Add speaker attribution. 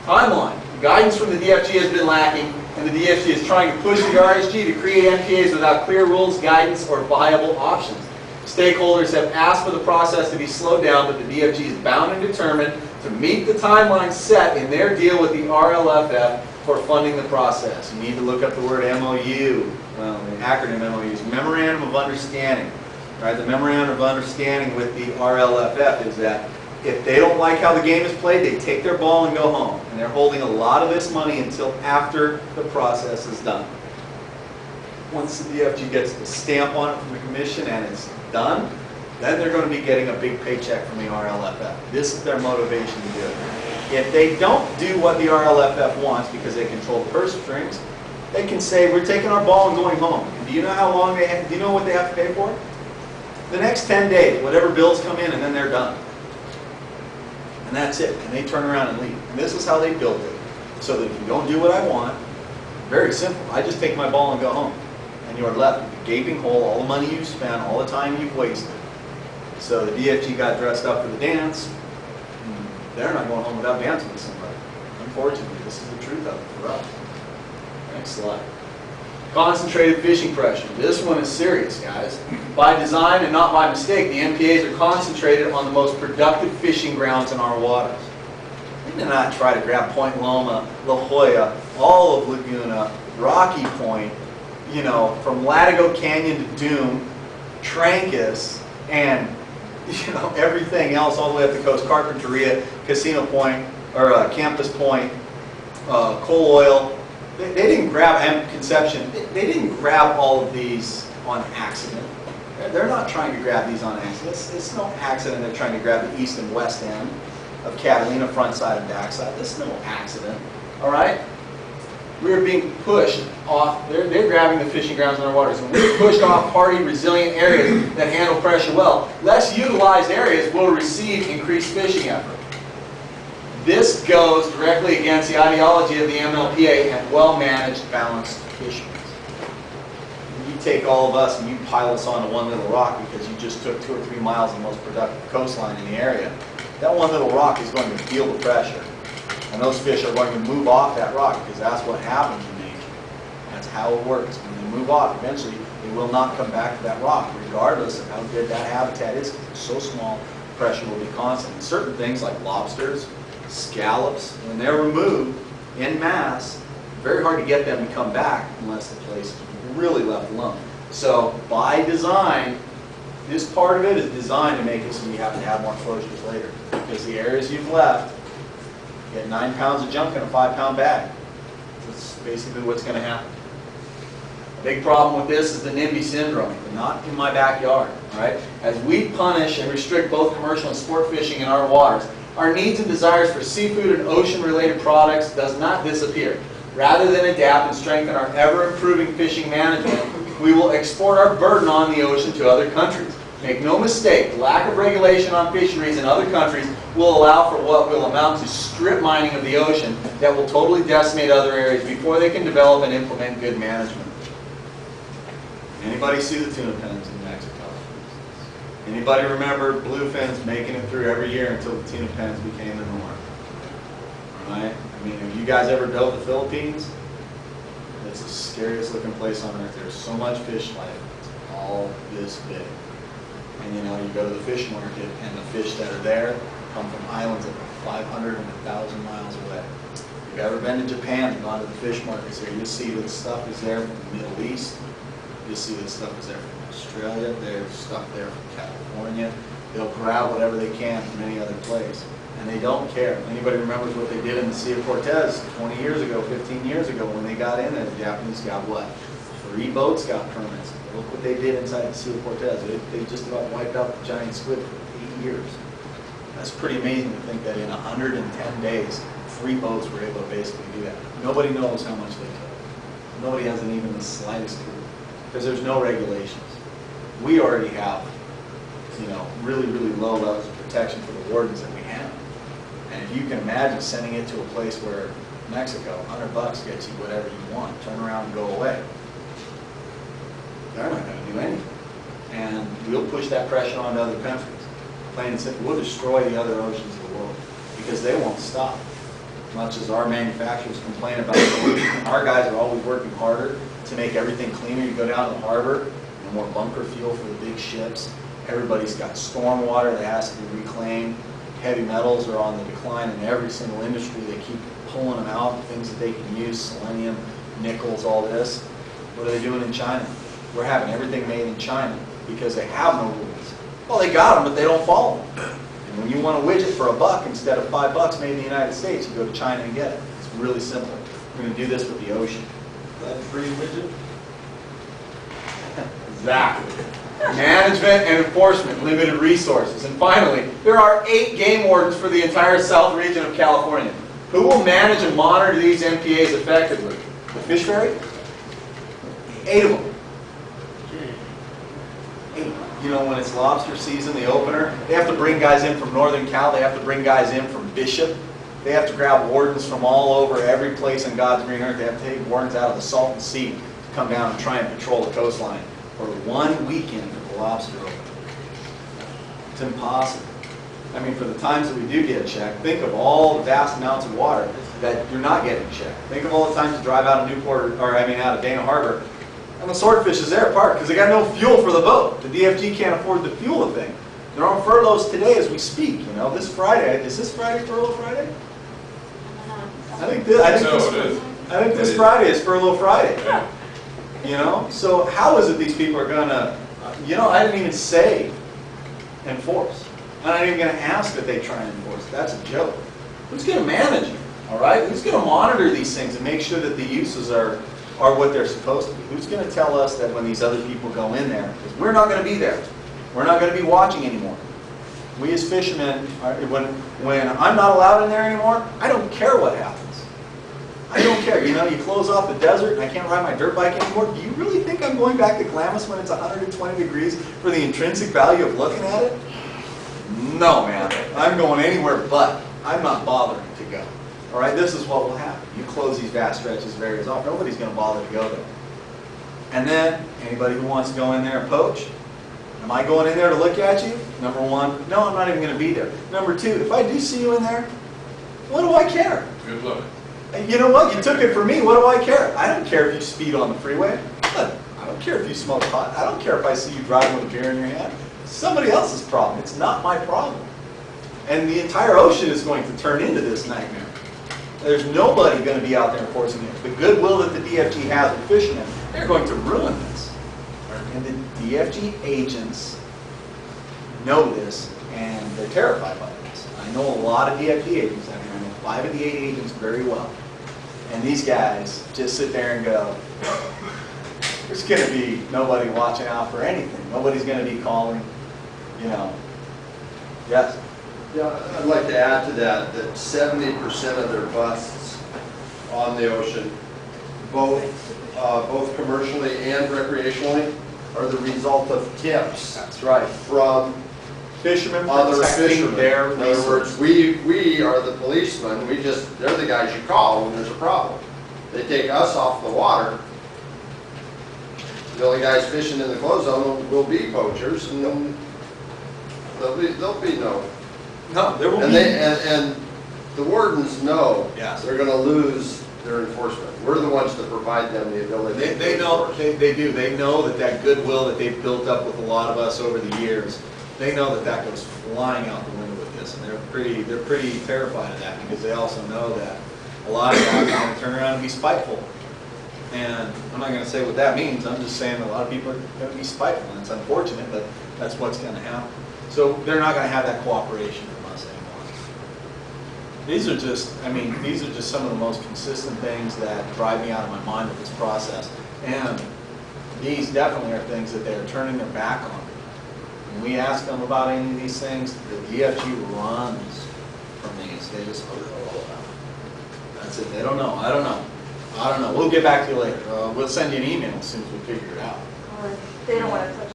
Speaker 1: Timeline. Guidance from the DFG has been lacking, and the DFG is trying to push the RSG to create MPAs without clear rules, guidance, or viable options. Stakeholders have asked for the process to be slowed down, but the DFG is bound and determined to meet the timeline set in their deal with the RLFF for funding the process. You need to look up the word MOU. Well, the acronym MOU is Memorandum of Understanding. Right? The Memorandum of Understanding with the RLFF is that if they don't like how the game is played, they take their ball and go home. And they're holding a lot of this money until after the process is done. Once the DFG gets the stamp on it from the commission and it's done, then they're going to be getting a big paycheck from the RLFF. This is their motivation to do it. If they don't do what the RLFF wants because they control the purse strings, they can say, we're taking our ball and going home. And do you know how long do you know what they have to pay for? The next 10 days, whatever bills come in, and then they're done. And that's it. And they turn around and leave. And this is how they built it. So that if you don't do what I want, very simple. I just take my ball and go home. And you are left with a gaping hole, all the money you've spent, all the time you've wasted. So the DFG got dressed up for the dance. They're not going home without dancing with somebody. Unfortunately, this is the truth of it for us. Next slide. Concentrated fishing pressure. This one is serious, guys. By design and not by mistake, the MPAs are concentrated on the most productive fishing grounds in our waters. We do not try to grab Point Loma, La Jolla, all of Laguna, Rocky Point, you know, from Latigo Canyon to Doom, Trancas, and you know, everything else all the way up the coast, Carpinteria, Casino Point, or Campus Point, Coal Oil. They didn't grab, and Conception, they didn't grab all of these on accident. They're not trying to grab these on accident. It's no accident they're trying to grab the east and west end of Catalina, front side and back side. This is no accident, all right? We're being pushed off, they're grabbing the fishing grounds in our waters, and we're pushed off hardy, resilient areas that handle pressure well. Less utilized areas will receive increased fishing effort. This goes directly against the ideology of the MLPA and well-managed, balanced fisheries. You take all of us and you pile us onto one little rock because you just took 2 or 3 miles of the most productive coastline in the area. That one little rock is going to feel the pressure. And those fish are going to move off that rock because that's what happens in nature. That's how it works. When they move off, eventually they will not come back to that rock, regardless of how good that habitat is. Because it's so small, pressure will be constant. And certain things like lobsters, scallops, when they're removed en masse, very hard to get them to come back unless the place is really left alone. So by design, this part of it is designed to make it so you have to have more closures later. Because the areas you've left, you get 9 pounds of junk in a 5-pound bag. That's basically what's going to happen. A big problem with this is the NIMBY syndrome, but not in my backyard. Right? As we punish and restrict both commercial and sport fishing in our waters, our needs and desires for seafood and ocean-related products does not disappear. Rather than adapt and strengthen our ever-improving fishing management, we will export our burden on the ocean to other countries. Make no mistake, lack of regulation on fisheries in other countries will allow for what will amount to strip mining of the ocean that will totally decimate other areas before they can develop and implement good management. Anybody see the tuna pens in Mexico? Anybody remember bluefins making it through every year until the tuna pens became the norm? Right? I mean, have you guys ever built the Philippines? It's the scariest looking place on earth. There's so much fish life. It's all this big. And you know, you go to the fish market and the fish that are there come from islands that are 500 and 1,000 miles away. If you've ever been to Japan and gone to the fish markets there, you'll see that stuff is there from the Middle East. You'll see that stuff is there from Australia. There's stuff there from California. They'll grab whatever they can from any other place. And they don't care. Anybody remembers what they did in the Sea of Cortez 20 years ago, 15 years ago when they got in there? The Japanese got what? 3 boats got permits. Look what they did inside the Sea of Cortez. They just about wiped out the giant squid for 8 years. That's pretty amazing to think that in 110 days, 3 boats were able to basically do that. Nobody knows how much they took. Nobody has even the slightest clue because there's no regulations. We already have, you know, really, really low levels of protection for the wardens that we have. And if you can imagine sending it to a place where Mexico, $100 gets you whatever you want, turn around and go away. They're not going to do anything. And we'll push that pressure onto other countries. Plain and simple, we'll destroy the other oceans of the world because they won't stop. Much as our manufacturers complain about pollution, our guys are always working harder to make everything cleaner. You go down to the harbor, no more bunker fuel for the big ships. Everybody's got storm water that has to be reclaimed. Heavy metals are on the decline in every single industry. They keep pulling them out, things that they can use, selenium, nickels, all this. What are they doing in China? We're having everything made in China because they have no rules. Well, they got them, but they don't follow them. And when you want a widget for $1 instead of $5 made in the United States, you go to China and get it. It's really simple. We're going to do this with the ocean.
Speaker 2: That free widget?
Speaker 1: Exactly. Management and enforcement, limited resources. And finally, there are 8 game wardens for the entire south region of California. Who will manage and monitor these MPAs effectively? The fish ferry? 8 of them. 8. You know, when it's lobster season, the opener, they have to bring guys in from Northern Cal, they have to bring guys in from Bishop. They have to grab wardens from all over every place in God's green earth. They have to take wardens out of the Salton Sea to come down and try and patrol the coastline for 1 weekend for the lobster opener. It's impossible. I mean, for the times that we do get checked, think of all the vast amounts of water that you're not getting checked. Think of all the times you drive out of Newport, or I mean out of Dana Harbor, and the swordfish is there parked because they got no fuel for the boat. The DFG can't afford to fuel the thing. They're on furloughs today as we speak. You know, this Friday. Is this Friday furlough Friday? I think this Friday is furlough Friday.
Speaker 2: Yeah.
Speaker 1: You know, so how is it these people are gonna? You know, I didn't even say enforce. I'm not even going to ask that they try and enforce. That's a joke. Who's going to manage it? All right? Who's going to monitor these things and make sure that the uses are what they're supposed to be? Who's going to tell us that when these other people go in there? Because we're not going to be there. We're not going to be watching anymore. We as fishermen, when I'm not allowed in there anymore, I don't care what happens. I don't care. You know, you close off the desert and I can't ride my dirt bike anymore. Do you really think I'm going back to Glamis when it's 120 degrees for the intrinsic value of looking at it? No, man. I'm going anywhere but. I'm not bothering to go. All right, this is what will happen. You close these vast stretches of areas off. Nobody's going to bother to go there. And then, anybody who wants to go in there and poach, am I going in there to look at you? Number 1, no, I'm not even going to be there. Number 2, if I do see you in there, what do I care?
Speaker 2: Good luck.
Speaker 1: You know what? You took it from me. What do I care? I don't care if you speed on the freeway. I don't care if you smoke pot. I don't care if I see you driving with a beer in your hand. It's somebody else's problem. It's not my problem. And the entire ocean is going to turn into this nightmare. There's nobody going to be out there enforcing it. The goodwill that the DFG has with fishermen, they're going to ruin this. And the DFG agents know this, and they're terrified by this. I know a lot of DFG agents out here. I know 5 of the 8 agents very well. And these guys just sit there and go, there's going to be nobody watching out for anything. Nobody's going to be calling, you know. Yes?
Speaker 3: Yeah, I'd like to add to that 70% of their busts on the ocean, both commercially and recreationally, are the result of tips.
Speaker 1: That's right.
Speaker 3: From
Speaker 1: Fishermen
Speaker 3: other
Speaker 1: protecting
Speaker 3: fishermen.
Speaker 1: their
Speaker 3: In other words, we are the policemen. They're the guys you call when there's a problem. They take us off the water. The only guys fishing in the closed zone will be poachers, and there'll be no.
Speaker 1: No, there will
Speaker 3: And
Speaker 1: be.
Speaker 3: and the wardens know
Speaker 1: Yes.
Speaker 3: they're going to lose their enforcement. We're the ones that provide them the ability.
Speaker 1: They know, they do. They know that goodwill that they've built up with a lot of us over the years, they know that goes flying out the window with this, and they're pretty terrified of that because they also know that a lot of guys are going to turn around and be spiteful. And I'm not going to say what that means. I'm just saying a lot of people are going to be spiteful, and it's unfortunate, but that's what's going to happen. So they're not going to have that cooperation from us anymore. These are just some of the most consistent things that drive me out of my mind with this process. And these definitely are things that they are turning their back on. When we ask them about any of these things, the DFG runs from these. They just, that's it. They don't know. I don't know. We'll get back to you later. We'll send you an email as soon as we figure it out.
Speaker 4: They don't want to touch